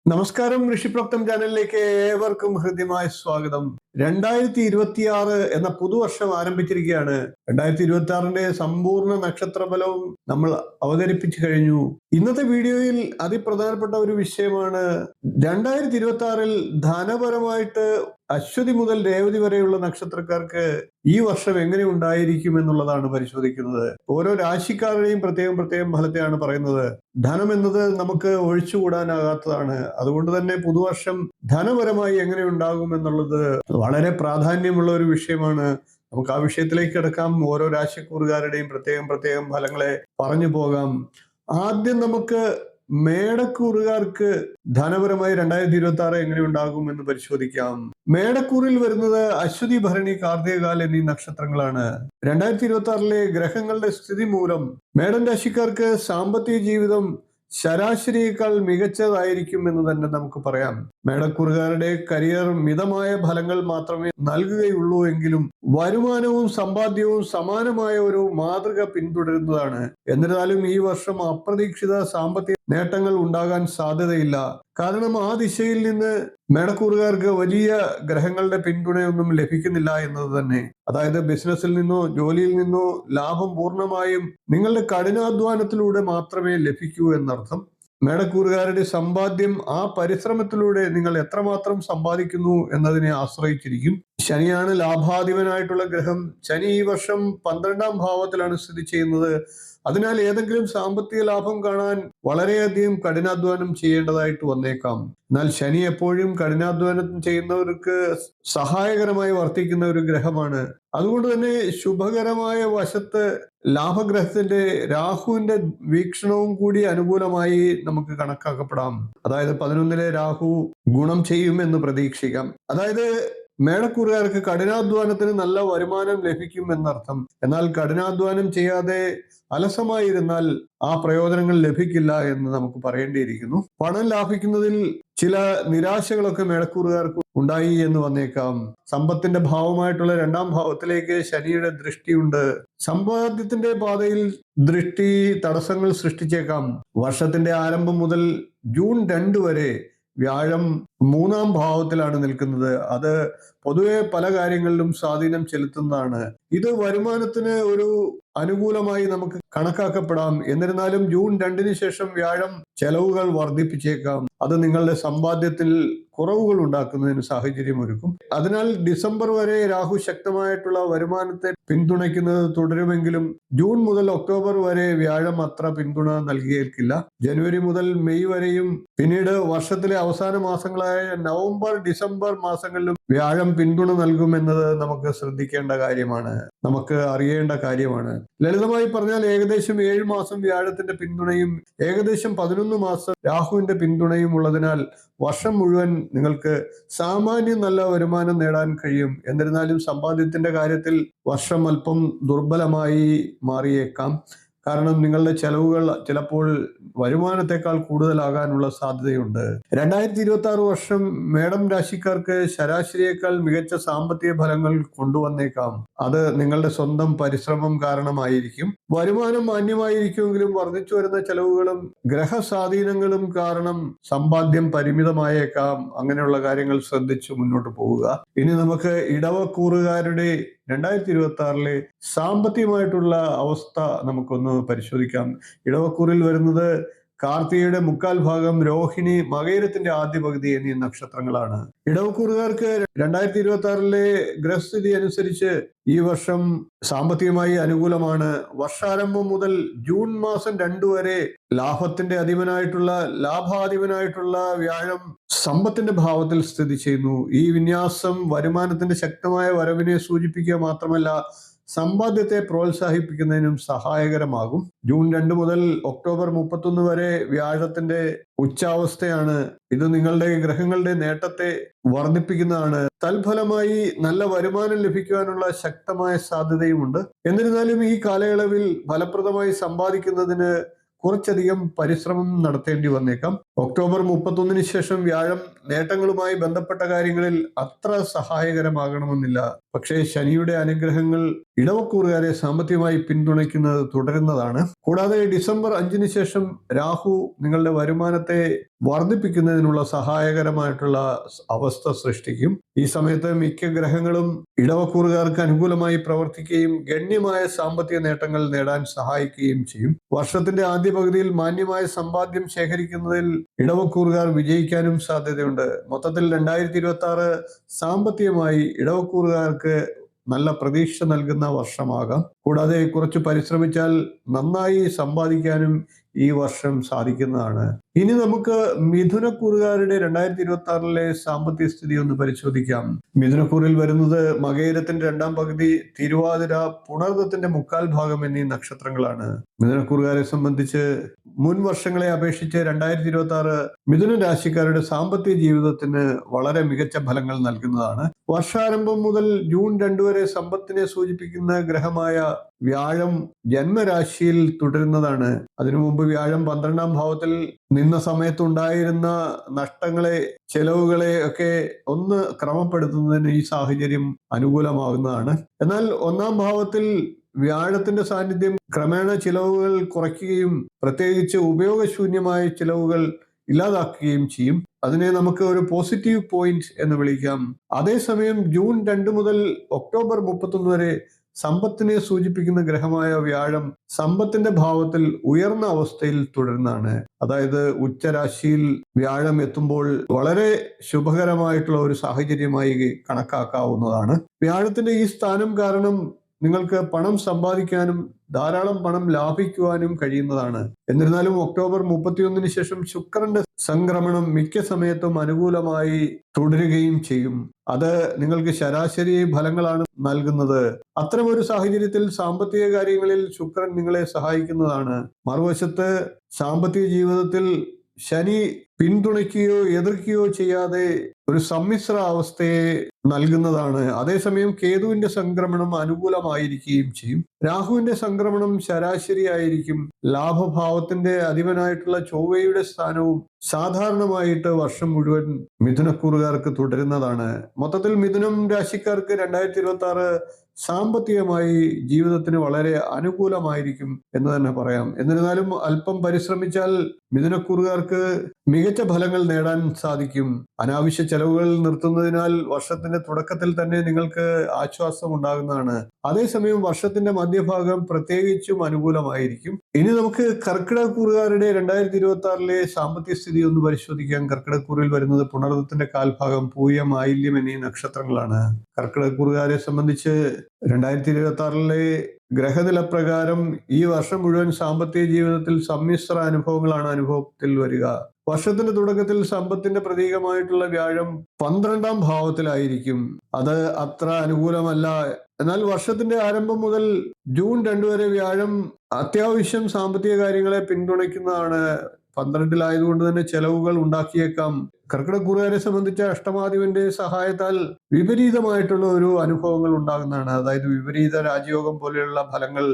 നമസ്കാരം, ഋഷിപ്രോക്തം ചാനലിലേക്ക് ഏവർക്കും ഹൃദ്യമായ സ്വാഗതം. 2026 എന്ന പുതുവർഷം ആരംഭിച്ചിരിക്കുകയാണ്. 2026ന്റെ സമ്പൂർണ്ണ നക്ഷത്രഫലവും നമ്മൾ അവതരിപ്പിച്ചു കഴിഞ്ഞു. ഇന്നത്തെ വീഡിയോയിൽ അതിപ്രധാനപ്പെട്ട ഒരു വിഷയമാണ് 2026ൽ ധനപരമായിട്ട് അശ്വതി മുതൽ രേവതി വരെയുള്ള നക്ഷത്രക്കാർക്ക് ഈ വർഷം എങ്ങനെ ഉണ്ടായിരിക്കും എന്നുള്ളതാണ് പരിശോധിക്കുന്നത്. ഓരോ രാശിക്കാരുടെയും പ്രത്യേകം ഫലത്തെയാണ് പറയുന്നത്. ധനം എന്നത് നമുക്ക് ഒഴിച്ചുകൂടാനാകാത്തതാണ്. അതുകൊണ്ട് തന്നെ പുതുവർഷം ധനപരമായി എങ്ങനെ ഉണ്ടാകും എന്നുള്ളത് വളരെ പ്രാധാന്യമുള്ള ഒരു വിഷയമാണ്. നമുക്ക് ആ വിഷയത്തിലേക്ക് കിടക്കാം. ഓരോ രാശിക്കൂറുകാരുടെയും പ്രത്യേകം ഫലങ്ങളെ പറഞ്ഞു പോകാം. ആദ്യം നമുക്ക് മേടക്കൂറുകാർക്ക് ധനപരമായി 2026 എങ്ങനെ ഉണ്ടാകും എന്ന് പരിശോധിക്കാം. മേടക്കൂറിൽ വരുന്നത് അശ്വതി, ഭരണി, കാർത്തികകാൽ എന്നീ നക്ഷത്രങ്ങളാണ്. 2026ലെ ഗ്രഹങ്ങളുടെ സ്ഥിതി മൂലം മേടൻ രാശിക്കാർക്ക് സാമ്പത്തിക ജീവിതം ശരാശരിയേക്കാൾ മികച്ചതായിരിക്കും എന്ന് തന്നെ നമുക്ക് പറയാം. മേടക്കൂറുകാരുടെ കരിയർ മിതമായ ഫലങ്ങൾ മാത്രമേ നൽകുകയുള്ളൂ എങ്കിലും വരുമാനവും സമ്പാദ്യവും സമാനമായ ഒരു മാതൃക പിന്തുടരുന്നതാണ്. എന്നിരുന്നാലും ഈ വർഷം അപ്രതീക്ഷിത സാമ്പത്തിക നേട്ടങ്ങൾ ഉണ്ടാകാൻ സാധ്യതയില്ല. കാരണം ആ ദിശയിൽ നിന്ന് മേടക്കൂറുകാർക്ക് വലിയ ഗ്രഹങ്ങളുടെ പിന്തുണയൊന്നും ലഭിക്കുന്നില്ല എന്നത് തന്നെ. അതായത് ബിസിനസ്സിൽ നിന്നോ ജോലിയിൽ നിന്നോ ലാഭം പൂർണ്ണമായും നിങ്ങളുടെ കഠിനാധ്വാനത്തിലൂടെ മാത്രമേ ലഭിക്കൂ എന്നർത്ഥം. മേടക്കൂറുകാരുടെ സമ്പാദ്യം ആ പരിശ്രമത്തിലൂടെ നിങ്ങൾ എത്രമാത്രം സമ്പാദിക്കുന്നു എന്നതിനെ ആശ്രയിച്ചിരിക്കും. ശനിയാണ് ലാഭാധിപനായിട്ടുള്ള ഗ്രഹം. ശനി ഈ വർഷം 12ാം ഭാവത്തിലാണ് സ്ഥിതി ചെയ്യുന്നത്. അതിനാൽ ഏതെങ്കിലും സാമ്പത്തിക ലാഭം കാണാൻ വളരെയധികം കഠിനാധ്വാനം ചെയ്യേണ്ടതായിട്ട് വന്നേക്കാം. എന്നാൽ ശനി എപ്പോഴും കഠിനാധ്വാനം ചെയ്യുന്നവർക്ക് സഹായകരമായി വർത്തിക്കുന്ന ഒരു ഗ്രഹമാണ്. അതുകൊണ്ട് തന്നെ ശുഭകരമായ വശത്ത് ലാഭഗ്രഹത്തിന്റെ രാഹുവിന്റെ വീക്ഷണവും കൂടി അനുകൂലമായി നമുക്ക് കണക്കാക്കപ്പെടാം. അതായത് 11ലെ രാഹു ഗുണം ചെയ്യുമെന്ന് പ്രതീക്ഷിക്കാം. അതായത് മേടക്കൂറുകാർക്ക് കഠിനാധ്വാനത്തിന് നല്ല വരുമാനം ലഭിക്കും എന്നർത്ഥം. എന്നാൽ കഠിനാധ്വാനം ചെയ്യാതെ അലസമായിരുന്നാൽ ആ പ്രയോജനങ്ങൾ ലഭിക്കില്ല എന്ന് നമുക്ക് പറയേണ്ടിയിരിക്കുന്നു. പണം ലാഭിക്കുന്നതിൽ ചില നിരാശകളൊക്കെ മേടക്കൂറുകാർക്ക് ഉണ്ടായി എന്ന് വന്നേക്കാം. സമ്പത്തിന്റെ ഭാവമായിട്ടുള്ള 2ാം ഭാവത്തിലേക്ക് ശനിയുടെ ദൃഷ്ടിയുണ്ട്. സമ്പാദ്യത്തിന്റെ പാതയിൽ ദൃഷ്ടി തടസ്സങ്ങൾ സൃഷ്ടിച്ചേക്കാം. വർഷത്തിന്റെ ആരംഭം മുതൽ ജൂൺ 2 വരെ വ്യാഴം 3ാം ഭാവത്തിലാണ് നിൽക്കുന്നത്. അത് പൊതുവെ പല കാര്യങ്ങളിലും സ്വാധീനം ചെലുത്തുന്നതാണ്. ഇത് വരുമാനത്തിന് ഒരു അനുകൂലമായി നമുക്ക് കണക്കാക്കപ്പെടാം. എന്നിരുന്നാലും ജൂൺ 2ന് ശേഷം വ്യാഴം ചെലവുകൾ വർദ്ധിപ്പിച്ചേക്കാം. അത് നിങ്ങളുടെ സമ്പാദ്യത്തിൽ കുറവുകൾ ഉണ്ടാക്കുന്നതിന് സാഹചര്യം ഒരുക്കും. അതിനാൽ ഡിസംബർ വരെ രാഹു ശക്തമായിട്ടുള്ള വരുമാനത്തെ പിന്തുണയ്ക്കുന്നത് തുടരുമെങ്കിലും ജൂൺ മുതൽ ഒക്ടോബർ വരെ വ്യാഴം അത്ര പിന്തുണ നൽകിയേക്കില്ല. ജനുവരി മുതൽ മെയ് വരെയും പിന്നീട് വർഷത്തിലെ അവസാന മാസങ്ങളായ നവംബർ, ഡിസംബർ മാസങ്ങളിലും വ്യാഴം പിന്തുണ നൽകുമെന്നത് നമുക്ക് ശ്രദ്ധിക്കേണ്ട കാര്യമാണ്, നമുക്ക് അറിയേണ്ട കാര്യമാണ്. ലളിതമായി പറഞ്ഞാൽ ഏകദേശം 7 മാസം വ്യാഴത്തിന്റെ പിന്തുണയും ഏകദേശം 11 മാസം രാഹുവിന്റെ പിന്തുണയും ഉള്ളതിനാൽ വർഷം മുഴുവൻ നിങ്ങൾക്ക് സാമാന്യം നല്ല വരുമാനം നേടാൻ കഴിയും. എന്നിരുന്നാലും സമ്പാദ്യത്തിന്റെ കാര്യത്തിൽ വർഷം അല്പം ദുർബലമായി മാറിയേക്കാം. കാരണം നിങ്ങളുടെ ചെലവുകൾ ചിലപ്പോൾ വരുമാനത്തെക്കാൾ കൂടുതലാകാനുള്ള സാധ്യതയുണ്ട്. 2026 വർഷം മേടം രാശിക്കാർക്ക് ശരാശരിയേക്കാൾ മികച്ച സാമ്പത്തിക ഫലങ്ങൾ കൊണ്ടുവന്നേക്കാം. അത് നിങ്ങളുടെ സ്വന്തം പരിശ്രമം കാരണമായിരിക്കും. വരുമാനം മാന്യമായിരിക്കുമെങ്കിലും വർദ്ധിച്ചു വരുന്ന ചെലവുകളും ഗ്രഹസ്വാധീനങ്ങളും കാരണം സമ്പാദ്യം പരിമിതമായേക്കാം. അങ്ങനെയുള്ള കാര്യങ്ങൾ ശ്രദ്ധിച്ചു മുന്നോട്ട് പോവുക. ഇനി നമുക്ക് ഇടവക്കൂറുകാരുടെ 2026ലെ സാമ്പത്തികമായിട്ടുള്ള അവസ്ഥ നമുക്കൊന്ന് പരിശോധിക്കാം. ഇടവക്കൂറിൽ വരുന്നത് കാർത്തികയുടെ 3/4 ഭാഗം, രോഹിണി, മകയിരത്തിന്റെ ആദ്യ പകുതി എന്നീ നക്ഷത്രങ്ങളാണ്. ഇടവക്കൂറുകാർക്ക് 2026ലെ ഗ്രഹസ്ഥിതി അനുസരിച്ച് ഈ വർഷം സാമ്പത്തികമായി അനുകൂലമാണ്. വർഷാരംഭം മുതൽ ജൂൺ മാസം 2 വരെ ലാഭാധിപനായിട്ടുള്ള വ്യാഴം സമ്പത്തിന്റെ ഭാവത്തിൽ സ്ഥിതി ചെയ്യുന്നു. ഈ വിന്യാസം വരുമാനത്തിന്റെ ശക്തമായ വരവിനെ സൂചിപ്പിക്കുക മാത്രമല്ല സമ്പാദ്യത്തെ പ്രോത്സാഹിപ്പിക്കുന്നതിനും സഹായകരമാകും. ജൂൺ 2 മുതൽ ഒക്ടോബർ 31 വരെ വ്യാഴത്തിന്റെ ഉച്ചാവസ്ഥയാണ്. ഇത് നിങ്ങളുടെ ഗ്രഹങ്ങളുടെ നേട്ടത്തെ വർദ്ധിപ്പിക്കുന്നതാണ്. തൽഫലമായി നല്ല വരുമാനം ലഭിക്കുവാനുള്ള ശക്തമായ സാധ്യതയുമുണ്ട്. എന്നിരുന്നാലും ഈ കാലയളവിൽ ഫലപ്രദമായി സമ്പാദിക്കുന്നതിന് കുറച്ചധികം പരിശ്രമം നടത്തേണ്ടി വന്നേക്കാം. ഒക്ടോബർ 31 ശേഷം വ്യാഴം നേട്ടങ്ങളുമായി ബന്ധപ്പെട്ട കാര്യങ്ങളിൽ അത്ര സഹായകരമാകണമെന്നില്ല. പക്ഷേ ശനിയുടെ അനുഗ്രഹങ്ങൾ ഇടവക്കൂറുകാരെ സാമ്പത്തികമായി പിന്തുണയ്ക്കുന്നത് തുടരുന്നതാണ്. കൂടാതെ ഡിസംബർ 5 ശേഷം രാഹു നിങ്ങളുടെ വരുമാനത്തെ വർദ്ധിപ്പിക്കുന്നതിനുള്ള സഹായകരമായിട്ടുള്ള അവസ്ഥ സൃഷ്ടിക്കും. ഈ സമയത്ത് മിക്ക ഗ്രഹങ്ങളും ഇടവക്കൂറുകാർക്ക് അനുകൂലമായി പ്രവർത്തിക്കുകയും ഗണ്യമായ സാമ്പത്തിക നേട്ടങ്ങൾ നേടാൻ സഹായിക്കുകയും ചെയ്യും. വർഷത്തിന്റെ ആദ്യ പകുതിയിൽ മാന്യമായ സമ്പാദ്യം ശേഖരിക്കുന്നതിൽ ഇടവക്കൂറുകാർ വിജയിക്കാനും സാധ്യതയുണ്ട്. മൊത്തത്തിൽ 2026 സാമ്പത്തികമായി ഇടവക്കൂറുകാർക്ക് നല്ല പ്രതീക്ഷ നൽകുന്ന വർഷമാകാം. കൂടാതെ കുറച്ച് പരിശ്രമിച്ചാൽ നന്നായി സമ്പാദിക്കാനും ഈ വർഷം സാധിക്കുന്നതാണ്. ഇനി നമുക്ക് മിഥുനക്കൂറുകാരുടെ 2026 സാമ്പത്തിക സ്ഥിതി ഒന്ന് പരിശോധിക്കാം. മിഥുനക്കൂറിൽ വരുന്നത് മകയിരത്തിന്റെ 2ാം പകുതി, തിരുവാതിര, പുണർദത്തിന്റെ 1/4 ഭാഗം എന്നീ നക്ഷത്രങ്ങളാണ്. മിഥുനക്കൂറുകാരെ സംബന്ധിച്ച് മുൻ വർഷങ്ങളെ അപേക്ഷിച്ച് 2026 മിഥുന രാശിക്കാരുടെ സാമ്പത്തിക ജീവിതത്തിന് വളരെ മികച്ച ഫലങ്ങൾ നൽകുന്നതാണ്. വർഷാരംഭം മുതൽ ജൂൺ 2 വരെ സമ്പത്തിനെ സൂചിപ്പിക്കുന്ന ഗ്രഹമായ വ്യാഴം ജന്മരാശിയിൽ തുടരുന്നതാണ്. അതിനു മുമ്പ് വ്യാഴം 12ാം ഭാവത്തിൽ നിന്ന സമയത്തുണ്ടായിരുന്ന നഷ്ടങ്ങളെ, ചെലവുകളെ ഒക്കെ ഒന്ന് ക്രമപ്പെടുത്തുന്നതിന് ഈ സാഹചര്യം അനുകൂലമാകുന്നതാണ്. എന്നാൽ 1ാം ഭാവത്തിൽ വ്യാഴത്തിന്റെ സാന്നിധ്യം ക്രമേണ ചിലവുകൾ കുറയ്ക്കുകയും പ്രത്യേകിച്ച് ഉപയോഗശൂന്യമായ ചിലവുകൾ ഇല്ലാതാക്കുകയും ചെയ്യും. അതിനെ നമുക്ക് ഒരു പോസിറ്റീവ് പോയിന്റ് എന്ന് വിളിക്കാം. അതേസമയം ജൂൺ 2 മുതൽ ഒക്ടോബർ 31 വരെ സമ്പത്തിനെ സൂചിപ്പിക്കുന്ന ഗ്രഹമായ വ്യാഴം സമ്പത്തിന്റെ ഭാവത്തിൽ ഉയർന്ന അവസ്ഥയിൽ തുടരുന്നതാണ്. അതായത് ഉച്ചരാശിയിൽ വ്യാഴം എത്തുമ്പോൾ വളരെ ശുഭകരമായിട്ടുള്ള ഒരു സാഹചര്യമായി കണക്കാക്കാവുന്നതാണ്. വ്യാഴത്തിന്റെ ഈ സ്ഥാനം കാരണം നിങ്ങൾക്ക് പണം സമ്പാദിക്കാനും ധാരാളം പണം ലാഭിക്കുവാനും കഴിയുന്നതാണ്. എന്നിരുന്നാലും ഒക്ടോബർ 31 ശേഷം ശുക്രന്റെ സംക്രമണം മിക്ക സമയത്തും അനുകൂലമായി തുടരുകയും ചെയ്യും. അത് നിങ്ങൾക്ക് ശരാശരി ഫലങ്ങളാണ് നൽകുന്നത്. അത്തരമൊരു സാഹചര്യത്തിൽ സാമ്പത്തിക കാര്യങ്ങളിൽ ശുക്രൻ നിങ്ങളെ സഹായിക്കുന്നതാണ്. മറുവശത്ത് സാമ്പത്തിക ജീവിതത്തിൽ ശനി പിന്തുണയ്ക്കുകയോ എതിർക്കുകയോ ചെയ്യാതെ ഒരു സമ്മിശ്ര അവസ്ഥയെ നൽകുന്നതാണ്. അതേസമയം കേതുവിന്റെ സംക്രമണം അനുകൂലമായിരിക്കുകയും ചെയ്യും. രാഹുവിന്റെ സംക്രമണം ശരാശരിയായിരിക്കും. ലാഭഭാവത്തിന്റെ അധിപനായിട്ടുള്ള ചൊവ്വയുടെ സ്ഥാനവും സാധാരണമായിട്ട് വർഷം മുഴുവൻ മിഥുനക്കൂറുകാർക്ക് തുടരുന്നതാണ്. മൊത്തത്തിൽ മിഥുനം രാശിക്കാർക്ക് 2026 സാമ്പത്തികമായി ജീവിതത്തിന് വളരെ അനുകൂലമായിരിക്കും എന്ന് തന്നെ പറയാം. എന്നിരുന്നാലും അല്പം പരിശ്രമിച്ചാൽ മിഥുനക്കൂറുകാർക്ക് മികച്ച ഫലങ്ങൾ നേടാൻ സാധിക്കും. അനാവശ്യ ചെലവുകൾ നിർത്തുന്നതിനാൽ വർഷത്തിന്റെ തുടക്കത്തിൽ തന്നെ നിങ്ങൾക്ക് ആശ്വാസം ഉണ്ടാകുന്നതാണ്. അതേസമയം വർഷത്തിന്റെ മധ്യഭാഗം പ്രത്യേകിച്ചും അനുകൂലമായിരിക്കും. ഇനി നമുക്ക് കർക്കിടകക്കൂറുകാരുടെ 2026 സാമ്പത്തിക സ്ഥിതി ഒന്ന് പരിശോധിക്കാം. കർക്കിടകക്കൂറിൽ വരുന്നത് പുണർദത്തിന്റെ കാൽഭാഗം, പൂയം, ആയില്യം എന്നീ നക്ഷത്രങ്ങളാണ്. കർക്കിടകക്കൂറുകാരെ സംബന്ധിച്ച് 2026 ഗ്രഹനില പ്രകാരം ഈ വർഷം മുഴുവൻ സാമ്പത്തിക ജീവിതത്തിൽ സമ്മിശ്ര അനുഭവങ്ങളാണ് അനുഭവത്തിൽ വരിക. വർഷത്തിന്റെ തുടക്കത്തിൽ സമ്പത്തിന്റെ പ്രതീകമായിട്ടുള്ള വ്യാഴം 12ാം ഭാവത്തിലായിരിക്കും. അത് അത്ര അനുകൂലമല്ല. എന്നാൽ വർഷത്തിന്റെ ആരംഭം മുതൽ ജൂൺ 2 വരെ വ്യാഴം അത്യാവശ്യം സാമ്പത്തിക കാര്യങ്ങളെ പിന്തുണയ്ക്കുന്നതാണ്. 12ലായതുകൊണ്ട് തന്നെ ചെലവുകൾ ഉണ്ടാക്കിയേക്കാം. കർക്കിടകക്കൂറുകാരെ സംബന്ധിച്ച് അഷ്ടമാധിപന്റെ സഹായത്താൽ വിപരീതമായിട്ടുള്ള ഒരു അനുഭവങ്ങൾ ഉണ്ടാകുന്നതാണ്. അതായത് വിപരീത രാജയോഗം പോലെയുള്ള ഫലങ്ങൾ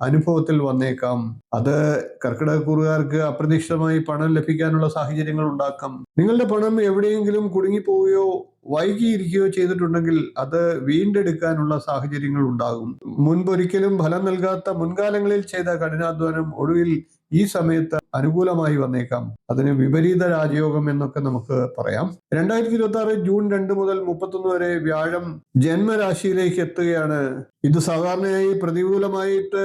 അനുഭവത്തിൽ വന്നേക്കാം. അത് കർക്കിടകക്കൂറുകാർക്ക് അപ്രതീക്ഷിതമായി പണം ലഭിക്കാനുള്ള സാഹചര്യങ്ങൾ ഉണ്ടാക്കാം. നിങ്ങളുടെ പണം എവിടെയെങ്കിലും കുടുങ്ങിപ്പോവുകയോ വൈകിയിരിക്കുകയോ ചെയ്തിട്ടുണ്ടെങ്കിൽ അത് വീണ്ടെടുക്കാനുള്ള സാഹചര്യങ്ങൾ ഉണ്ടാകും. മുൻപൊരിക്കലും ഫലം നൽകാത്ത മുൻകാലങ്ങളിൽ ചെയ്ത കഠിനാധ്വാനം ഒടുവിൽ ഈ സമയത്ത് അനുകൂലമായി വന്നേക്കാം. അതിന് വിപരീത രാജയോഗം എന്നൊക്കെ നമുക്ക് പറയാം. 2026 ജൂൺ 2 മുതൽ 31 വരെ വ്യാഴം ജന്മരാശിയിലേക്ക് എത്തുകയാണ്. ഇത് സാധാരണയായി പ്രതികൂലമായിട്ട്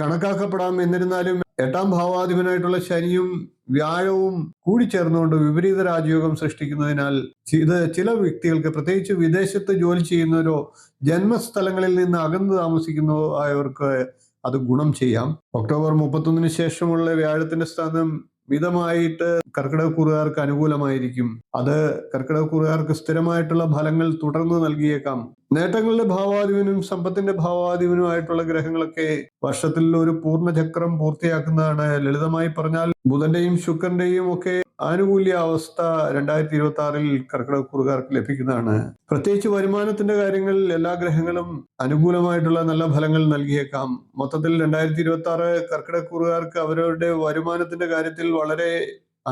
കണക്കാക്കപ്പെടാം. എന്നിരുന്നാലും 8ാം ഭാവാധിപനായിട്ടുള്ള ശനിയും വ്യാഴവും കൂടിച്ചേർന്നുകൊണ്ട് വിപരീത രാജയോഗം സൃഷ്ടിക്കുന്നതിനാൽ ഇത് ചില വ്യക്തികൾക്ക്, പ്രത്യേകിച്ച് വിദേശത്ത് ജോലി ചെയ്യുന്നവരോ ജന്മസ്ഥലങ്ങളിൽ നിന്ന് അകന്നു താമസിക്കുന്നവരോ ആയവർക്ക് അത് ഗുണം ചെയ്യാം. ഒക്ടോബർ 31 ശേഷമുള്ള വ്യാഴത്തിന്റെ സ്ഥാനം മിതമായിട്ട് കർക്കിടകക്കൂറുകാർക്ക് അനുകൂലമായിരിക്കും. അത് കർക്കിടകക്കൂറുകാർക്ക് സ്ഥിരമായിട്ടുള്ള ഫലങ്ങൾ തുടർന്ന് നൽകിയേക്കാം. നേട്ടങ്ങളുടെ ഭാവാധിപനും സമ്പത്തിന്റെ ഭാവാധിപനുമായിട്ടുള്ള ഗ്രഹങ്ങളൊക്കെ വർഷത്തിൽ ഒരു പൂർണ്ണചക്രം പൂർത്തിയാക്കുന്നതാണ്. ലളിതമായി പറഞ്ഞാൽ ബുധന്റെയും ശുക്രന്റെയും ഒക്കെ ആനുകൂല്യ അവസ്ഥ 2026 കർക്കിടകക്കൂറുകാർക്ക് ലഭിക്കുന്നതാണ്. പ്രത്യേകിച്ച് വരുമാനത്തിന്റെ കാര്യങ്ങളിൽ എല്ലാ ഗ്രഹങ്ങളും അനുകൂലമായിട്ടുള്ള നല്ല ഫലങ്ങൾ നൽകിയേക്കാം. മൊത്തത്തിൽ 2026 കർക്കിടകക്കൂറുകാർക്ക് അവരുടെ വരുമാനത്തിന്റെ കാര്യത്തിൽ വളരെ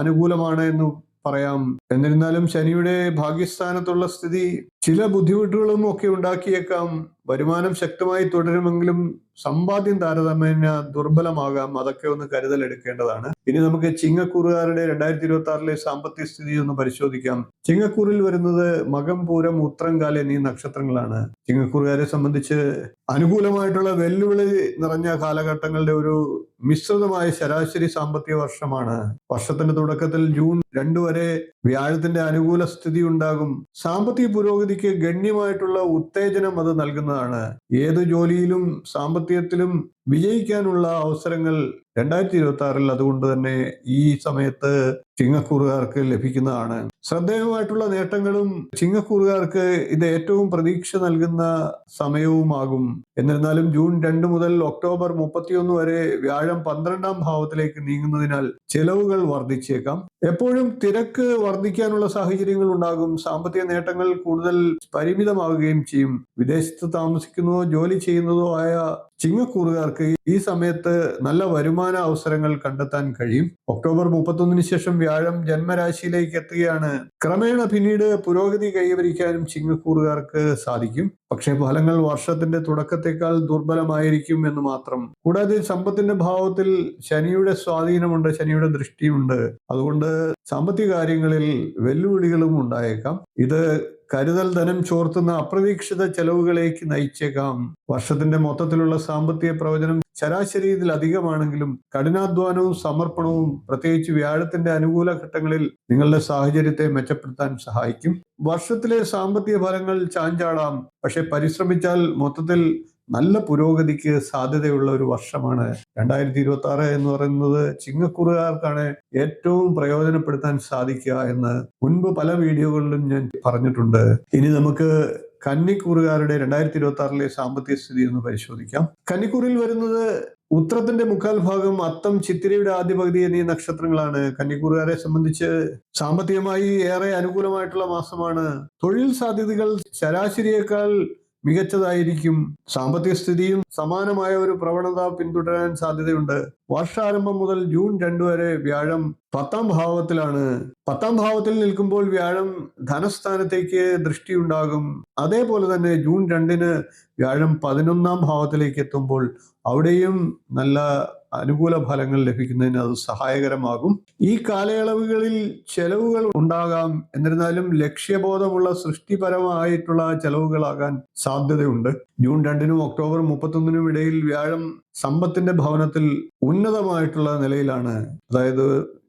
അനുകൂലമാണ് എന്ന് പറയാം. എന്നിരുന്നാലും ശനിയുടെ ഭാഗ്യസ്ഥാനത്തുള്ള സ്ഥിതി ചില ബുദ്ധിമുട്ടുകളും ഒക്കെ ഉണ്ടാക്കിയേക്കാം. വരുമാനം ശക്തമായി തുടരുമെങ്കിലും സമ്പാദ്യം താരതമ്യേന ദുർബലമാകാം. അതൊക്കെ ഒന്ന് കരുതലെടുക്കേണ്ടതാണ്. ഇനി നമുക്ക് ചിങ്ങക്കൂറുകാരുടെ 2026 സാമ്പത്തിക സ്ഥിതി ഒന്ന് പരിശോധിക്കാം. ചിങ്ങക്കൂറിൽ വരുന്നത് മകം, പൂരം, ഉത്രംകാൽ എന്നീ നക്ഷത്രങ്ങളാണ്. ചിങ്ങക്കൂറുകാരെ സംബന്ധിച്ച് അനുകൂലമായിട്ടുള്ള വെല്ലുവിളി നിറഞ്ഞ കാലഘട്ടങ്ങളുടെ ഒരു മിശ്രിതമായ ശരാശരി സാമ്പത്തിക വർഷമാണ്. വർഷത്തിന്റെ തുടക്കത്തിൽ ജൂൺ 2 വരെ വ്യാഴത്തിന്റെ അനുകൂല സ്ഥിതി ഉണ്ടാകും. സാമ്പത്തിക പുരോഗതിക്ക് ഗണ്യമായിട്ടുള്ള ഉത്തേജനം അത് നൽകുന്നതാണ്. ഏത് ജോലിയിലും സാമ്പത്തികത്തിലും വിജയിക്കാനുള്ള അവസരങ്ങൾ 2026 അതുകൊണ്ട് തന്നെ ഈ സമയത്ത് ചിങ്ങക്കൂറുകാർക്ക് ലഭിക്കുന്നതാണ്. ശ്രദ്ധേയമായിട്ടുള്ള നേട്ടങ്ങളും ചിങ്ങക്കൂറുകാർക്ക് ഇത് ഏറ്റവും പ്രതീക്ഷ നൽകുന്ന സമയവുമാകും. എന്നിരുന്നാലും ജൂൺ 2 മുതൽ ഒക്ടോബർ 31 വരെ വ്യാഴം 12ാം ഭാവത്തിലേക്ക് നീങ്ങുന്നതിനാൽ ചെലവുകൾ വർദ്ധിച്ചേക്കാം. എപ്പോഴും തിരക്ക് വർദ്ധിക്കാനുള്ള സാഹചര്യങ്ങൾ ഉണ്ടാകും. സാമ്പത്തിക നേട്ടങ്ങൾ കൂടുതൽ പരിമിതമാവുകയും ചെയ്യും. വിദേശത്ത് താമസിക്കുന്നതോ ജോലി ചെയ്യുന്നതോ ആയ ചിങ്ങക്കൂറുകാർക്ക് ഈ സമയത്ത് നല്ല വരുമാന അവസരങ്ങൾ കണ്ടെത്താൻ കഴിയും. ഒക്ടോബർ 31 ശേഷം വ്യാഴം ജന്മരാശിയിലേക്ക് എത്തുകയാണ്. ക്രമേണ പിന്നീട് പുരോഗതി കൈവരിക്കാനും ചിങ്ങക്കൂറുകാർക്ക് സാധിക്കും. പക്ഷേ ഫലങ്ങൾ വർഷത്തിന്റെ തുടക്കത്തെക്കാൾ ദുർബലമായിരിക്കും എന്ന് മാത്രം. കൂടാതെ സമ്പത്തിന്റെ ഭാവത്തിൽ ശനിയുടെ സ്വാധീനമുണ്ട്, ശനിയുടെ ദൃഷ്ടിയുണ്ട്. അതുകൊണ്ട് സാമ്പത്തിക കാര്യങ്ങളിൽ വെല്ലുവിളികളും ഉണ്ടായേക്കാം. ഇത് കരുതൽ ധനം ചോർത്തുന്ന അപ്രതീക്ഷിത ചെലവുകളിലേക്ക് നയിച്ചേക്കാം. വർഷത്തിന്റെ മൊത്തത്തിലുള്ള സാമ്പത്തിക പ്രവചനം ശരാശരിയിൽ അധികമാണെങ്കിലും കഠിനാധ്വാനവും സമർപ്പണവും പ്രത്യേകിച്ച് വ്യാഴത്തിന്റെ അനുകൂല ഘട്ടങ്ങളിൽ നിങ്ങളുടെ സാഹചര്യത്തെ മെച്ചപ്പെടുത്താൻ സഹായിക്കും. വർഷത്തിലെ സാമ്പത്തിക ഫലങ്ങൾ ചാഞ്ചാടാം. പക്ഷെ പരിശ്രമിച്ചാൽ മൊത്തത്തിൽ നല്ല പുരോഗതിക്ക് സാധ്യതയുള്ള ഒരു വർഷമാണ് 2026 എന്ന് പറയുന്നത്. ചിങ്ങക്കൂറുകാർക്കാണ് ഏറ്റവും പ്രയോജനപ്പെടുത്താൻ സാധിക്കുക എന്ന് മുൻപ് പല വീഡിയോകളിലും ഞാൻ പറഞ്ഞിട്ടുണ്ട്. ഇനി നമുക്ക് കന്നിക്കൂറുകാരുടെ 2026 സാമ്പത്തിക സ്ഥിതി ഒന്ന് പരിശോധിക്കാം. കന്നിക്കൂറിൽ വരുന്നത് ഉത്രത്തിന്റെ മുക്കാൽ ഭാഗം, അത്തം, ചിത്തിരയുടെ ആദ്യ പകുതി എന്നീ നക്ഷത്രങ്ങളാണ്. കന്നിക്കൂറുകാരെ സംബന്ധിച്ച് സാമ്പത്തികമായി ഏറെ അനുകൂലമായിട്ടുള്ള മാസമാണ്. തൊഴിൽ സാധ്യതകൾ ശരാശരിയേക്കാൾ മികച്ചതായിരിക്കും. സാമ്പത്തിക സ്ഥിതിയും സമാനമായ ഒരു പ്രവണത പിന്തുടരാൻ സാധ്യതയുണ്ട്. വർഷാരംഭം മുതൽ ജൂൺ 2 വരെ വ്യാഴം 10ാം ഭാവത്തിലാണ്. 10ാം ഭാവത്തിൽ നിൽക്കുമ്പോൾ വ്യാഴം ധനസ്ഥാനത്തേക്ക് ദൃഷ്ടിയുണ്ടാകും. അതേപോലെ തന്നെ ജൂൺ 2 വ്യാഴം 11ാം ഭാവത്തിലേക്ക് എത്തുമ്പോൾ അവിടെയും നല്ല അനുകൂല ഫലങ്ങൾ ലഭിക്കുന്നതിന് അത് സഹായകരമാകും. ഈ കാലയളവുകളിൽ ചെലവുകൾ ഉണ്ടാകാം. എന്നിരുന്നാലും ലക്ഷ്യബോധമുള്ള സൃഷ്ടിപരമായിട്ടുള്ള ചെലവുകളാകാൻ സാധ്യതയുണ്ട്. ജൂൺ 2 ഒക്ടോബർ 31 ഇടയിൽ വ്യാഴം സമ്പത്തിന്റെ ഭവനത്തിൽ ഉന്നതമായിട്ടുള്ള നിലയിലാണ്. അതായത്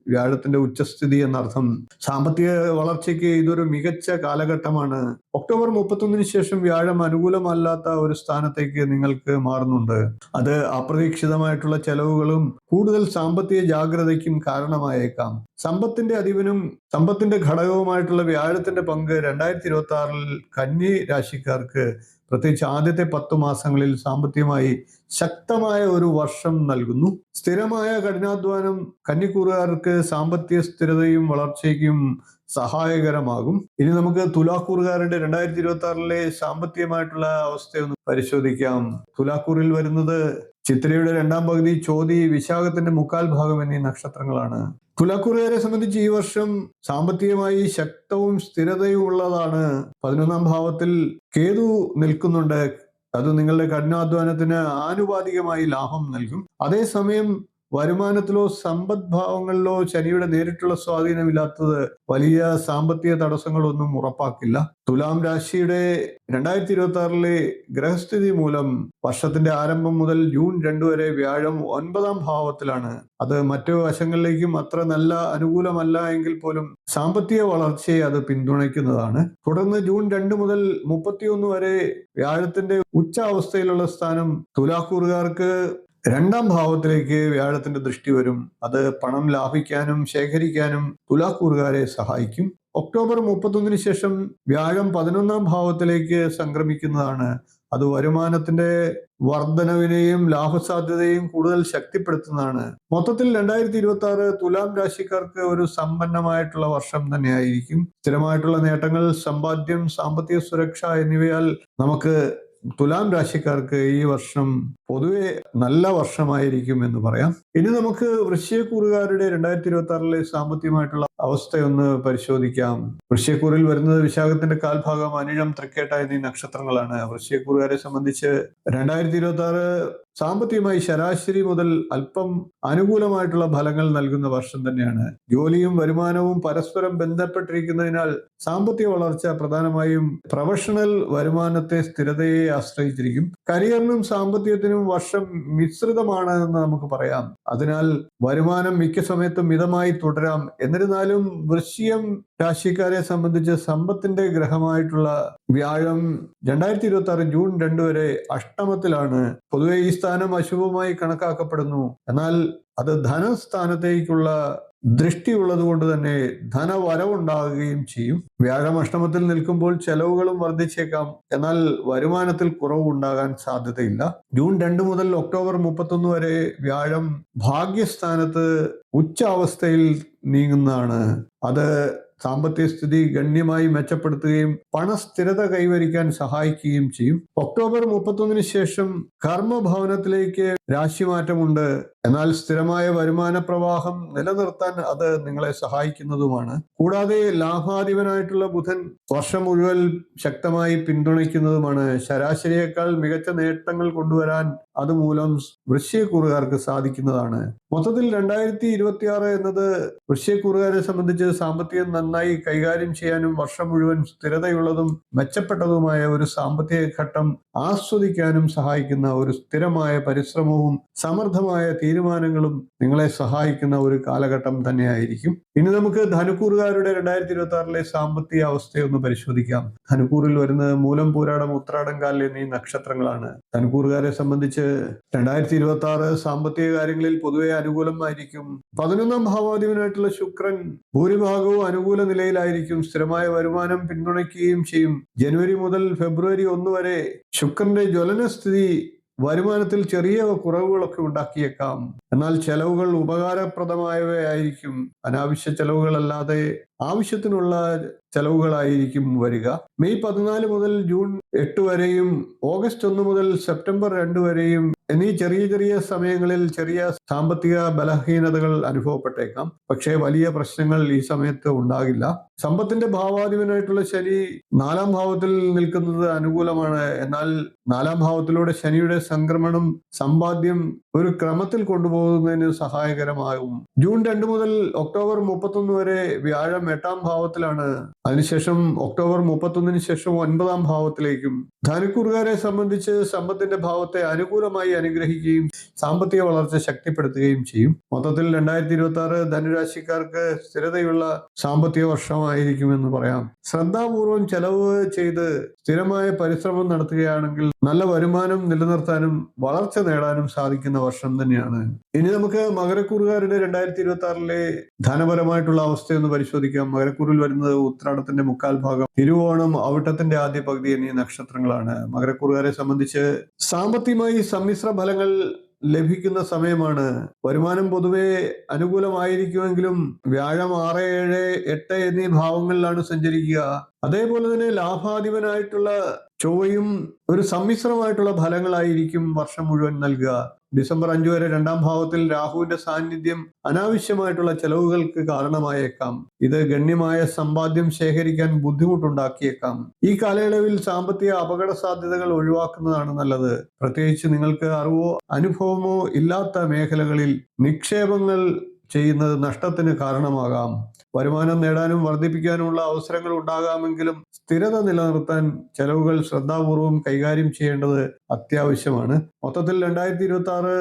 വ്യാഴത്തിന്റെ ഉച്ചസ്ഥിതി എന്നർത്ഥം. സാമ്പത്തിക വളർച്ചയ്ക്ക് ഇതൊരു മികച്ച കാലഘട്ടമാണ്. ഒക്ടോബർ 31 ശേഷം വ്യാഴം അനുകൂലമല്ലാത്ത ഒരു സ്ഥാനത്തേക്ക് നിങ്ങൾക്ക് മാറുന്നുണ്ട്. അത് അപ്രതീക്ഷിതമായിട്ടുള്ള ചെലവുകളും കൂടുതൽ സാമ്പത്തിക ജാഗ്രതയ്ക്കും കാരണമായേക്കാം. സമ്പത്തിന്റെ അധിപനും സമ്പത്തിന്റെ ഘടകവുമായിട്ടുള്ള വ്യാഴത്തിന്റെ പങ്ക് 2026 കന്നി രാശിക്കാർക്ക് പ്രത്യേകിച്ച് ആദ്യത്തെ 10 മാസങ്ങളിൽ സാമ്പത്തികമായി ശക്തമായ ഒരു വർഷം നൽകുന്നു. സ്ഥിരമായ കഠിനാധ്വാനം കന്നിക്കൂറുകാർക്ക് സാമ്പത്തിക സ്ഥിരതയും വളർച്ചയ്ക്കും സഹായകരമാകും. ഇനി നമുക്ക് തുലാക്കൂറുകാരുടെ 2026 സാമ്പത്തികമായിട്ടുള്ള അവസ്ഥയൊന്ന് പരിശോധിക്കാം. തുലാക്കൂറിൽ വരുന്നത് ചിത്രയുടെ 2ാം പകുതി, ചോതി, വിശാഖത്തിന്റെ മുക്കാൽ ഭാഗം എന്നീ നക്ഷത്രങ്ങളാണ്. തുലാക്കൂറുകാരെ സംബന്ധിച്ച് ഈ വർഷം സാമ്പത്തികമായി ശക്തവും സ്ഥിരതയും ഉള്ളതാണ്. 11ാം ഭാവത്തിൽ കേതു നിൽക്കുന്നുണ്ട്. അത് നിങ്ങളുടെ കഠിനാധ്വാനത്തിന് ആനുപാതികമായി ലാഭം നൽകും. അതേസമയം വരുമാനത്തിലോ സമ്പദ്ഭാവങ്ങളിലോ ശനിയുടെ നേരിട്ടുള്ള സ്വാധീനമില്ലാത്തത് വലിയ സാമ്പത്തിക തടസ്സങ്ങളൊന്നും ഉറപ്പാക്കില്ല. തുലാം രാശിയുടെ 2026 ഗ്രഹസ്ഥിതി മൂലം വർഷത്തിന്റെ ആരംഭം മുതൽ ജൂൺ 2 വരെ വ്യാഴം 9ാം ഭാവത്തിലാണ്. അത് മറ്റു വശങ്ങളിലേക്കും അത്ര നല്ല അനുകൂലമല്ല എങ്കിൽ പോലും സാമ്പത്തിക വളർച്ചയെ അത് പിന്തുണയ്ക്കുന്നതാണ്. തുടർന്ന് ജൂൺ 2 മുതൽ 31 വരെ വ്യാഴത്തിന്റെ ഉച്ച അവസ്ഥയിലുള്ള സ്ഥാനം തുലാക്കൂറുകാർക്ക് 2ാം ഭാവത്തിലേക്ക് വ്യാഴത്തിന്റെ ദൃഷ്ടി വരും. അത് പണം ലാഭിക്കാനും ശേഖരിക്കാനും തുലാക്കൂറുകാരെ സഹായിക്കും. ഒക്ടോബർ 31 ശേഷം വ്യാഴം 11ാം ഭാവത്തിലേക്ക് സംക്രമിക്കുന്നതാണ്. അത് വരുമാനത്തിന്റെ വർധനവിനെയും ലാഭസാധ്യതയും കൂടുതൽ ശക്തിപ്പെടുത്തുന്നതാണ്. മൊത്തത്തിൽ 2026 തുലാം രാശിക്കാർക്ക് ഒരു സമ്പന്നമായിട്ടുള്ള വർഷം തന്നെയായിരിക്കും. സ്ഥിരമായിട്ടുള്ള നേട്ടങ്ങൾ, സമ്പാദ്യം, സാമ്പത്തിക സുരക്ഷ എന്നിവയാൽ നമുക്ക് തുലാം രാശിക്കാർക്ക് ഈ വർഷം പൊതുവെ നല്ല വർഷമായിരിക്കും എന്ന് പറയാം. ഇനി നമുക്ക് വൃശ്ചികക്കൂറുകാരുടെ 2026 സാമ്പത്തികമായിട്ടുള്ള അവസ്ഥയൊന്ന് പരിശോധിക്കാം. വൃശ്ചികക്കൂറിൽ വരുന്നത് വിശാഖത്തിന്റെ കാൽഭാഗം, അനിഴം, തൃക്കേട്ട എന്നീ നക്ഷത്രങ്ങളാണ്. വൃശ്ചികക്കൂറുകാരെ സംബന്ധിച്ച് 2026 സാമ്പത്തികമായി ശരാശരി മുതൽ അല്പം അനുകൂലമായിട്ടുള്ള ഫലങ്ങൾ നൽകുന്ന വർഷം തന്നെയാണ്. ജോലിയും വരുമാനവും പരസ്പരം ബന്ധപ്പെട്ടിരിക്കുന്നതിനാൽ സാമ്പത്തിക വളർച്ച പ്രധാനമായും പ്രൊഫഷണൽ വരുമാനത്തെ സ്ഥിരതയെ ആശ്രയിച്ചിരിക്കും. കരിയറിനും സാമ്പത്തികത്തിനും വർഷം മിശ്രിതമാണ് എന്ന് നമുക്ക് പറയാം. അതിനാൽ വരുമാനം മിക്ക സമയത്തും മിതമായി തുടരാം. എന്നിരുന്നാലും വൃശ്ചികം രാശിക്കാരെ സംബന്ധിച്ച് സമ്പത്തിന്റെ ഗ്രഹമായിട്ടുള്ള വ്യാഴം 2026 ജൂൺ 2 വരെ അഷ്ടമത്തിലാണ്. പൊതുവെ ഈ സ്ഥാനം അശുഭമായി കണക്കാക്കപ്പെടുന്നു. എന്നാൽ അത് ധനസ്ഥാനത്തേക്കുള്ള ദൃഷ്ടിയുള്ളത് കൊണ്ട് തന്നെ ധനവരവുണ്ടാകുകയും ചെയ്യും. വ്യാഴം അഷ്ടമത്തിൽ നിൽക്കുമ്പോൾ ചെലവുകളും വർദ്ധിച്ചേക്കാം. എന്നാൽ വരുമാനത്തിൽ കുറവുണ്ടാകാൻ സാധ്യതയില്ല. ജൂൺ 2 മുതൽ ഒക്ടോബർ 31 വരെ വ്യാഴം ഭാഗ്യസ്ഥാനത്ത് ഉച്ചാവസ്ഥയിൽ നീങ്ങുന്നതാണ്. അത് സാമ്പത്തിക സ്ഥിതി ഗണ്യമായി മെച്ചപ്പെടുത്തുകയും പണസ്ഥിരത കൈവരിക്കാൻ സഹായിക്കുകയും ചെയ്യും. ഒക്ടോബർ 31 ശേഷം കർമ്മഭവനത്തിലേക്ക് രാശിമാറ്റമുണ്ട്. എന്നാൽ സ്ഥിരമായ വരുമാന പ്രവാഹം നിലനിർത്താൻ അത് നിങ്ങളെ സഹായിക്കുന്നതുമാണ്. കൂടാതെ ലാഭാധിപനായിട്ടുള്ള ബുധൻ വർഷം മുഴുവൻ ശക്തമായി പിന്തുണയ്ക്കുന്നതുമാണ്. ശരാശരിയേക്കാൾ മികച്ച നേട്ടങ്ങൾ കൊണ്ടുവരാൻ അതുമൂലം വൃശ്ചികക്കൂറുകാർക്ക് സാധിക്കുന്നതാണ്. മൊത്തത്തിൽ 2026 എന്നത് വൃശ്ചികക്കൂറുകാരെ സംബന്ധിച്ച് സാമ്പത്തികം നന്നായി കൈകാര്യം ചെയ്യാനും വർഷം മുഴുവൻ സ്ഥിരതയുള്ളതും മെച്ചപ്പെട്ടതുമായ ഒരു സാമ്പത്തിക ഘട്ടം ആസ്വദിക്കാനും സഹായിക്കുന്ന ഒരു സ്ഥിരമായ പരിശ്രമവും സമർത്ഥമായ തീരുമാനങ്ങളും നിങ്ങളെ സഹായിക്കുന്ന ഒരു കാലഘട്ടം തന്നെയായിരിക്കും. ഇനി നമുക്ക് ധനുക്കൂറുകാരുടെ 2026 സാമ്പത്തിക അവസ്ഥയൊന്ന് പരിശോധിക്കാം. ധനുക്കൂറിൽ വരുന്നത് മൂലം, പൂരാടം, ഉത്രാടം, കാൽ എന്നീ നക്ഷത്രങ്ങളാണ്. ധനുക്കൂറുകാരെ സംബന്ധിച്ച് 2026 സാമ്പത്തിക കാര്യങ്ങളിൽ പൊതുവെ അനുകൂലമായിരിക്കും. 11ാം ഭാവാധിപനായിട്ടുള്ള ശുക്രൻ ഭൂരിഭാഗവും അനുകൂല നിലയിലായിരിക്കും. സ്ഥിരമായ വരുമാനം പിന്തുണയ്ക്കുകയും ചെയ്യും. ജനുവരി മുതൽ ഫെബ്രുവരി 1 വരെ ശുക്രന്റെ ജ്വലനസ്ഥിതി വരുമാനത്തിൽ ചെറിയ കുറവുകളൊക്കെ ഉണ്ടാക്കിയേക്കാം. എന്നാൽ ചെലവുകൾ ഉപകാരപ്രദമായവയായിരിക്കും. അനാവശ്യ ചെലവുകളല്ലാതെ ആവശ്യത്തിനുള്ള ചെലവുകളായിരിക്കും വരിക. മെയ് 14 മുതൽ ജൂൺ 8 വരെയും ഓഗസ്റ്റ് 1 മുതൽ സെപ്റ്റംബർ 2 വരെയും എന്നീ ചെറിയ ചെറിയ സമയങ്ങളിൽ ചെറിയ സാമ്പത്തിക ബലഹീനതകൾ അനുഭവപ്പെട്ടേക്കാം. പക്ഷേ വലിയ പ്രശ്നങ്ങൾ ഈ സമയത്ത് ഉണ്ടാകില്ല. സമ്പത്തിന്റെ ഭാവാധിപനായിട്ടുള്ള ശനി 4ാം ഭാവത്തിൽ നിൽക്കുന്നത് അനുകൂലമാണ്. എന്നാൽ 4ാം ഭാവത്തിലൂടെ ശനിയുടെ സംക്രമണം സമ്പാദ്യം ഒരു ക്രമത്തിൽ കൊണ്ടുപോകുന്നതിന് സഹായകരമാകും. ജൂൺ 2 മുതൽ ഒക്ടോബർ 31 വരെ വ്യാഴം 8ാം ഭാവത്തിലാണ്. അതിനുശേഷം ഒക്ടോബർ 31 ശേഷം 9ാം ഭാവത്തിലേക്കും. ധനുക്കൂറുകാരെ സംബന്ധിച്ച് സമ്പത്തിന്റെ ഭാവത്തെ അനുകൂലമായി അനുഗ്രഹിക്കുകയും സാമ്പത്തിക വളർച്ച ശക്തിപ്പെടുത്തുകയും ചെയ്യും. മൊത്തത്തിൽ 2026 ധനുരാശിക്കാർക്ക് സ്ഥിരതയുള്ള സാമ്പത്തിക വർഷമായിരിക്കുമെന്ന് പറയാം. ശ്രദ്ധാപൂർവം ചെലവ് ചെയ്ത് സ്ഥിരമായ പരിശ്രമം നടത്തുകയാണെങ്കിൽ നല്ല വരുമാനം നിലനിർത്താനും വളർച്ച നേടാനും സാധിക്കുന്ന വർഷം തന്നെയാണ്. ഇനി നമുക്ക് മകരക്കൂറുകാരുടെ 2026 ധനപരമായിട്ടുള്ള അവസ്ഥയൊന്ന് പരിശോധിക്കാം. മകരക്കൂറിൽ വരുന്നത് ഉത്രാടത്തിന്റെ മുക്കാൽ ഭാഗം, തിരുവോണം, അവിട്ടത്തിന്റെ ആദ്യ പകുതി എന്നീ നക്ഷത്രങ്ങളാണ്. മകരക്കൂറുകാരെ സംബന്ധിച്ച് സാമ്പത്തികമായി സമ്മിശ്ര ഫലങ്ങൾ ലഭിക്കുന്ന സമയമാണ്. വരുമാനം പൊതുവെ അനുകൂലമായിരിക്കുമെങ്കിലും വ്യാഴം 6, 7, 8 എന്നീ ഭാവങ്ങളിലാണ് സഞ്ചരിക്കുക. അതേപോലെ തന്നെ ലാഭാധിപനായിട്ടുള്ള ചൊവ്വയും ഒരു സമ്മിശ്രമായിട്ടുള്ള ഫലങ്ങളായിരിക്കും വർഷം മുഴുവൻ നൽകുക. ഡിസംബർ 5 വരെ 2ാം ഭാവത്തിൽ രാഹുവിന്റെ സാന്നിധ്യം അനാവശ്യമായിട്ടുള്ള ചെലവുകൾക്ക് കാരണമായേക്കാം. ഇത് ഗണ്യമായ സമ്പാദ്യം ശേഖരിക്കാൻ ബുദ്ധിമുട്ടുണ്ടാക്കിയേക്കാം. ഈ കാലയളവിൽ സാമ്പത്തിക അപകട സാധ്യതകൾ ഒഴിവാക്കുന്നതാണ് നല്ലത്. പ്രത്യേകിച്ച് നിങ്ങൾക്ക് അറിവോ അനുഭവമോ ഇല്ലാത്ത മേഖലകളിൽ നിക്ഷേപങ്ങൾ ചെയ്യുന്നത് നഷ്ടത്തിന് കാരണമാകാം. വരുമാനം നേടാനും വർദ്ധിപ്പിക്കാനുമുള്ള അവസരങ്ങൾ ഉണ്ടാകാമെങ്കിലും സ്ഥിരത നിലനിർത്താൻ ചെലവുകൾ ശ്രദ്ധാപൂർവം കൈകാര്യം ചെയ്യേണ്ടത് അത്യാവശ്യമാണ്. മൊത്തത്തിൽ 2026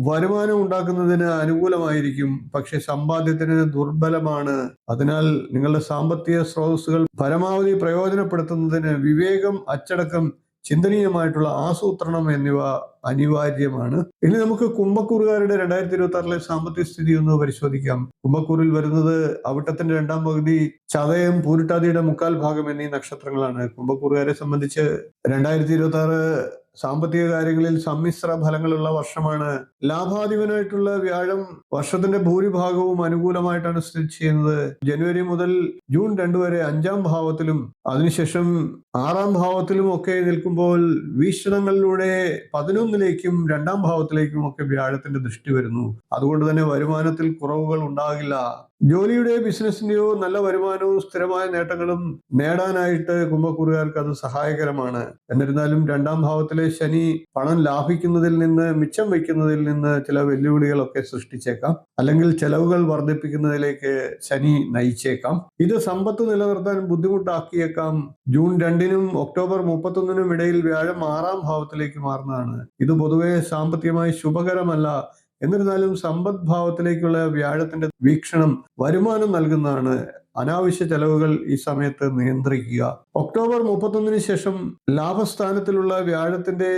വരുമാനം ഉണ്ടാക്കുന്നതിന് അനുകൂലമായിരിക്കും. പക്ഷെ സമ്പാദ്യത്തിന് ദുർബലമാണ്. അതിനാൽ നിങ്ങളുടെ സാമ്പത്തിക സ്രോതസ്സുകൾ പരമാവധി പ്രയോജനപ്പെടുത്തുന്നതിന് വിവേകം, അച്ചടക്കം, ചിന്തനീയമായിട്ടുള്ള ആസൂത്രണം എന്നിവ അനിവാര്യമാണ്. ഇനി നമുക്ക് കുംഭക്കൂറുകാരുടെ 2026 സാമ്പത്തിക സ്ഥിതി ഒന്ന് പരിശോധിക്കാം. കുംഭക്കൂറിൽ വരുന്നത് അവിട്ടത്തിന്റെ 2ാം പകുതി, ചതയം, പൂരിട്ടാതിയുടെ മുക്കാൽ ഭാഗം എന്നീ നക്ഷത്രങ്ങളാണ്. കുംഭക്കൂറുകാരെ സംബന്ധിച്ച് 2026 സാമ്പത്തിക കാര്യങ്ങളിൽ സമ്മിശ്ര ഫലങ്ങളുള്ള വർഷമാണ്. ലാഭാധിപനായിട്ടുള്ള വ്യാഴം വർഷത്തിന്റെ ഭൂരിഭാഗവും അനുകൂലമായിട്ടാണ് സ്ഥിതി ചെയ്യുന്നത്. ജനുവരി മുതൽ ജൂൺ 2 വരെ 5ാം ഭാവത്തിലും അതിനുശേഷം 6-ാം ഭാവത്തിലും ഒക്കെ നിൽക്കുമ്പോൾ വീക്ഷണങ്ങളിലൂടെ 11-ലേക്കും 2-ാം ഭാവത്തിലേക്കും ഒക്കെ വ്യാഴത്തിന്റെ ദൃഷ്ടി വരുന്നു. അതുകൊണ്ട് തന്നെ വരുമാനത്തിൽ കുറവുകൾ ഉണ്ടാകില്ല. ജോലിയുടെയോ ബിസിനസിന്റെയോ നല്ല വരുമാനവും സ്ഥിരമായ നേട്ടങ്ങളും നേടാനായിട്ട് കുംഭക്കൂറുകാർക്ക് അത് സഹായകരമാണ്. എന്നിരുന്നാലും 2-ാം ഭാവത്തിലെ ശനി പണം ലാഭിക്കുന്നതിൽ നിന്ന് മിച്ചം വയ്ക്കുന്നതിൽ നിന്ന് ചില വെല്ലുവിളികളൊക്കെ സൃഷ്ടിച്ചേക്കാം. അല്ലെങ്കിൽ ചെലവുകൾ വർദ്ധിപ്പിക്കുന്നതിലേക്ക് ശനി നയിച്ചേക്കാം. ഇത് സമ്പത്ത് നിലനിർത്താൻ ബുദ്ധിമുട്ടാക്കിയേക്കാം. ജൂൺ 2-നും ഒക്ടോബർ 31-നും ഇടയിൽ വ്യാഴം 6-ാം ഭാവത്തിലേക്ക് മാറുന്നതാണ്. ഇത് പൊതുവെ സാമ്പത്തികമായി ശുഭകരമല്ല. എന്നിരുന്നാലും സമ്പദ് ഭാവത്തിലേക്കുള്ള വ്യാഴത്തിന്റെ വീക്ഷണം വരുമാനം നൽകുന്നതാണ്. അനാവശ്യ ചെലവുകൾ ഈ സമയത്ത് നിയന്ത്രിക്കുക. ഒക്ടോബർ 31-ന് ശേഷം ലാഭസ്ഥാനത്തിലുള്ള വ്യാഴത്തിന്റെ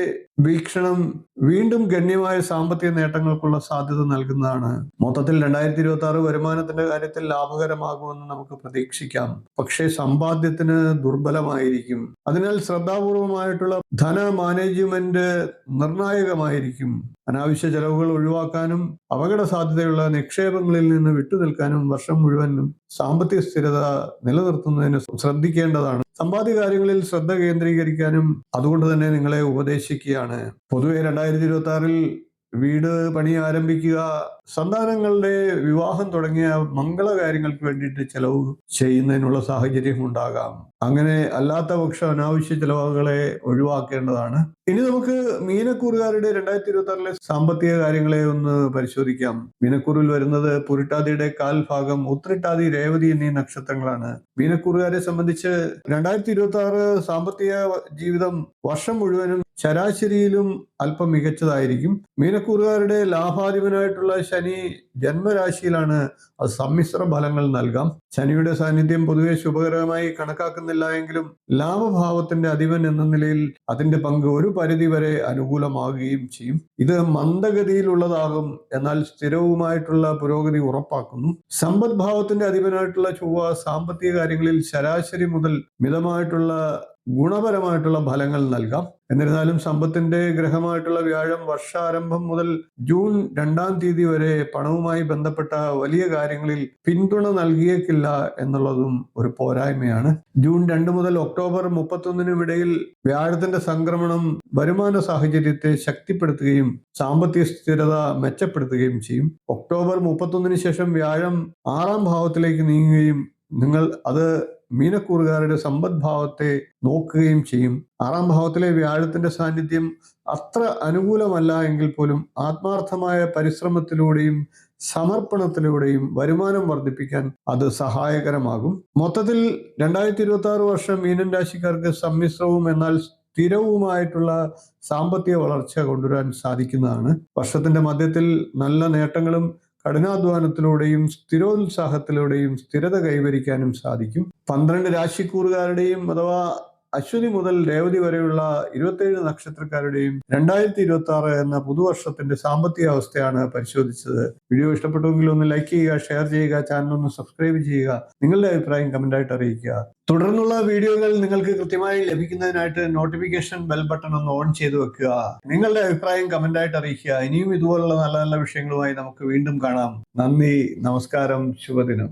വീക്ഷണം വീണ്ടും ഗണ്യമായ സാമ്പത്തിക നേട്ടങ്ങൾക്കുള്ള സാധ്യത നൽകുന്നതാണ്. മൊത്തത്തിൽ 2026 വരുമാനത്തിന്റെ കാര്യത്തിൽ ലാഭകരമാകുമെന്ന് നമുക്ക് പ്രതീക്ഷിക്കാം. പക്ഷേ സമ്പാദ്യത്തിന് ദുർബലമായിരിക്കും. അതിനാൽ ശ്രദ്ധാപൂർവമായിട്ടുള്ള ധന മാനേജ്മെന്റ് നിർണായകമായിരിക്കും. അനാവശ്യ ചെലവുകൾ ഒഴിവാക്കാനും അപകട സാധ്യതയുള്ള നിക്ഷേപങ്ങളിൽ നിന്ന് വിട്ടുനിൽക്കാനും വർഷം മുഴുവനും സാമ്പത്തിക സ്ഥിരത നിലനിർത്തുന്നതിന് ശ്രദ്ധിക്കേണ്ടതാണ്. സമ്പാദ്യ കാര്യങ്ങളിൽ ശ്രദ്ധ കേന്ദ്രീകരിക്കാനും അതുകൊണ്ട് തന്നെ നിങ്ങളെ ഉപദേശിക്കുകയാണ്. പൊതുവെ 2026-ൽ വീട് പണി ആരംഭിക്കുക, സന്താനങ്ങളുടെ വിവാഹം തുടങ്ങിയ മംഗളകാര്യങ്ങൾക്ക് വേണ്ടിയിട്ട് ചെലവ് ചെയ്യുന്നതിനുള്ള സാഹചര്യം ഉണ്ടാകാം. അങ്ങനെ അല്ലാത്ത പക്ഷം അനാവശ്യ ചെലവുകളെ ഒഴിവാക്കേണ്ടതാണ്. ഇനി നമുക്ക് മീനക്കൂറുകാരുടെ 2026-ലെ സാമ്പത്തിക കാര്യങ്ങളെ ഒന്ന് പരിശോധിക്കാം. മീനക്കൂറിൽ വരുന്നത് പുരുട്ടാതിയുടെ കാൽഭാഗം, ഉത്രട്ടാതി, രേവതി എന്നീ നക്ഷത്രങ്ങളാണ്. മീനക്കൂറുകാരെ സംബന്ധിച്ച് 2026 സാമ്പത്തിക ജീവിതം വർഷം മുഴുവനും ശരാശരിയിലും അല്പം മികച്ചതായിരിക്കും. മീനക്കൂറുകാരുടെ ലാഭാധിപനായിട്ടുള്ള ശനി ജന്മരാശിയിലാണ്. അത് സമ്മിശ്ര ഫലങ്ങൾ നൽകാം. ശനിയുടെ സാന്നിധ്യം പൊതുവെ ശുഭകരമായി കണക്കാക്കുന്നില്ല എങ്കിലും ലാഭഭാവത്തിന്റെ അധിപൻ എന്ന നിലയിൽ അതിന്റെ പങ്ക് ഒരു പരിധിവരെ അനുകൂലമാകുകയും ചെയ്യും. ഇത് മന്ദഗതിയിലുള്ളതാകും, എന്നാൽ സ്ഥിരവുമായിട്ടുള്ള പുരോഗതി ഉറപ്പാക്കുന്നു. സമ്പദ് ഭാവത്തിന്റെ അധിപനായിട്ടുള്ള ചൊവ്വ സാമ്പത്തിക കാര്യങ്ങളിൽ ശരാശരി മുതൽ മിതമായിട്ടുള്ള ഗുണപരമായിട്ടുള്ള ഫലങ്ങൾ നൽകാം. എന്നിരുന്നാലും സമ്പത്തിന്റെ ഗ്രഹമായിട്ടുള്ള വ്യാഴം വർഷാരംഭം മുതൽ ജൂൺ 2-ാം തീയതി വരെ പണവുമായി ബന്ധപ്പെട്ട വലിയ കാര്യങ്ങളിൽ പിന്തുണ നൽകിയേക്കില്ല എന്നുള്ളതും ഒരു പോരായ്മയാണ്. ജൂൺ 2 മുതൽ ഒക്ടോബർ 31-നും ഇടയിൽ വ്യാഴത്തിന്റെ സംക്രമണം വരുമാന സാഹചര്യത്തെ ശക്തിപ്പെടുത്തുകയും സാമ്പത്തിക സ്ഥിരത മെച്ചപ്പെടുത്തുകയും ചെയ്യും. ഒക്ടോബർ 31-ന് ശേഷം വ്യാഴം 6-ാം ഭാവത്തിലേക്ക് നീങ്ങുകയും നിങ്ങൾ അത് മീനക്കൂറുകാരുടെ സമ്പദ് ഭാവത്തെ നോക്കുകയും ചെയ്യും. 6-ാം ഭാവത്തിലെ വ്യാഴത്തിന്റെ സാന്നിധ്യം അത്ര അനുകൂലമല്ല എങ്കിൽ പോലും ആത്മാർത്ഥമായ പരിശ്രമത്തിലൂടെയും സമർപ്പണത്തിലൂടെയും വരുമാനം വർദ്ധിപ്പിക്കാൻ അത് സഹായകരമാകും. മൊത്തത്തിൽ 2026 വർഷം മീനൻ രാശിക്കാർക്ക് സമ്മിശ്രവും എന്നാൽ സ്ഥിരവുമായിട്ടുള്ള സാമ്പത്തിക വളർച്ച കൊണ്ടുവരാൻ സാധിക്കുന്നതാണ്. വർഷത്തിന്റെ മധ്യത്തിൽ നല്ല നേട്ടങ്ങളും കഠിനാധ്വാനത്തിലൂടെയും സ്ഥിരോത്സാഹത്തിലൂടെയും സ്ഥിരത കൈവരിക്കാനും സാധിക്കും. 12 രാശിക്കൂറുകാരുടെയും അഥവാ അശ്വതി മുതൽ രേവതി വരെയുള്ള 27 നക്ഷത്രക്കാരുടെയും 2026 എന്ന പുതുവർഷത്തിന്റെ സാമ്പത്തിക അവസ്ഥയാണ് പരിശോധിച്ചത്. വീഡിയോ ഇഷ്ടപ്പെട്ടുവെങ്കിൽ ഒന്ന് ലൈക്ക് ചെയ്യുക, ഷെയർ ചെയ്യുക, ചാനൽ ഒന്ന് സബ്സ്ക്രൈബ് ചെയ്യുക, നിങ്ങളുടെ അഭിപ്രായം കമന്റായിട്ട് അറിയിക്കുക. തുടർന്നുള്ള വീഡിയോകൾ നിങ്ങൾക്ക് കൃത്യമായി ലഭിക്കുന്നതിനായിട്ട് നോട്ടിഫിക്കേഷൻ ബെൽ ബട്ടൺ ഒന്ന് ഓൺ ചെയ്ത് വെക്കുക. നിങ്ങളുടെ അഭിപ്രായം കമന്റായിട്ട് അറിയിക്കുക. ഇനിയും ഇതുപോലുള്ള നല്ല നല്ല വിഷയങ്ങളുമായി നമുക്ക് വീണ്ടും കാണാം. നന്ദി, നമസ്കാരം, ശുഭദിനം.